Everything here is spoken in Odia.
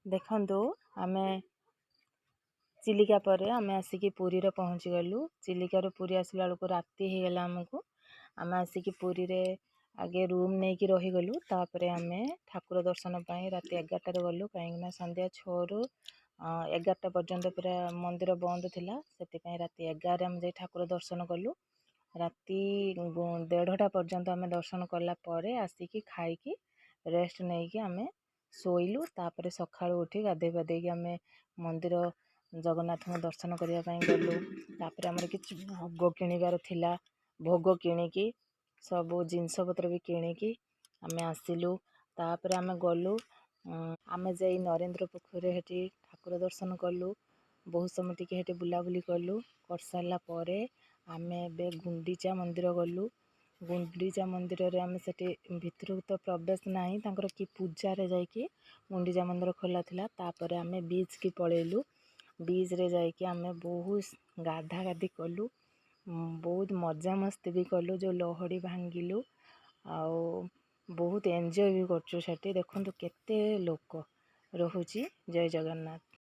ଦେଖନ୍ତୁ ଆମେ ଚିଲିକା ପରେ ଆମେ ଆସିକି ପୁରୀରେ ପହଞ୍ଚିଗଲୁ। ଚିଲିକାରୁ ପୁରୀ ଆସିଲା ବେଳକୁ ରାତି ହେଇଗଲା ଆମକୁ। ଆମେ ଆସିକି ପୁରୀରେ ଆଗେ ରୁମ୍ ନେଇକି ରହିଗଲୁ। ତାପରେ ଆମେ ଠାକୁର ଦର୍ଶନ ପାଇଁ ରାତି 11ଟାରେ ଗଲୁ, କାହିଁକିନା ସନ୍ଧ୍ୟା 6ରୁ 11ଟା ପର୍ଯ୍ୟନ୍ତ ପୁରା ମନ୍ଦିର ବନ୍ଦ ଥିଲା। ସେଥିପାଇଁ ରାତି 11ରେ ଆମେ ଯାଇ ଠାକୁର ଦର୍ଶନ କଲୁ। ରାତି 1:30ଟା ପର୍ଯ୍ୟନ୍ତ ଆମେ ଦର୍ଶନ କଲା ପରେ ଆସିକି ଖାଇକି ରେଷ୍ଟ ନେଇକି ଆମେ ଶୋଇଲୁ। ତାପରେ ସକାଳୁ ଉଠି ଗାଧେଇ ପାଧେଇକି ଆମେ ମନ୍ଦିର ଜଗନ୍ନାଥଙ୍କ ଦର୍ଶନ କରିବା ପାଇଁ ଗଲୁ। ତାପରେ ଆମର କିଛି ଭୋଗ କିଣିବାର ଥିଲା, ଭୋଗ କିଣିକି ସବୁ ଜିନିଷପତ୍ର ବି କିଣିକି ଆମେ ଆସିଲୁ। ତାପରେ ଆମେ ଗଲୁ, ଆମେ ଯାଇ ନରେନ୍ଦ୍ର ପୋଖରୀରେ ସେଠି ଠାକୁର ଦର୍ଶନ କଲୁ। ବହୁତ ସମୟ ଟିକେ ସେଠି ବୁଲାବୁଲି କଲୁ। କରିସାରିଲା ପରେ ଆମେ ଏବେ ଗୁଣ୍ଡିଚା ମନ୍ଦିର ଗଲୁ। ଗୁଣ୍ଡିଚା ମନ୍ଦିରରେ ଆମେ ସେଠି ଭିତରକୁ ତ ପ୍ରବେଶ ନାହିଁ, ତାଙ୍କର କି ପୂଜାରେ ଯାଇକି ଗୁଣ୍ଡିଚା ମନ୍ଦିର ଖୋଲା ଥିଲା। ତାପରେ ଆମେ ବିଚ୍କି ପଳେଇଲୁ। ବିଚ୍ରେ ଯାଇକି ଆମେ ବହୁତ ଗାଧାଗାଧି କଲୁ, ବହୁତ ମଜାମସ୍ତି ବି କଲୁ, ଯେଉଁ ଲହଡ଼ି ଭାଙ୍ଗିଲୁ, ଆଉ ବହୁତ ଏନ୍ଜୟ ବି କରୁଛୁ ସେଠି। ଦେଖନ୍ତୁ କେତେ ଲୋକ ରହୁଛି। ଜୟ ଜଗନ୍ନାଥ।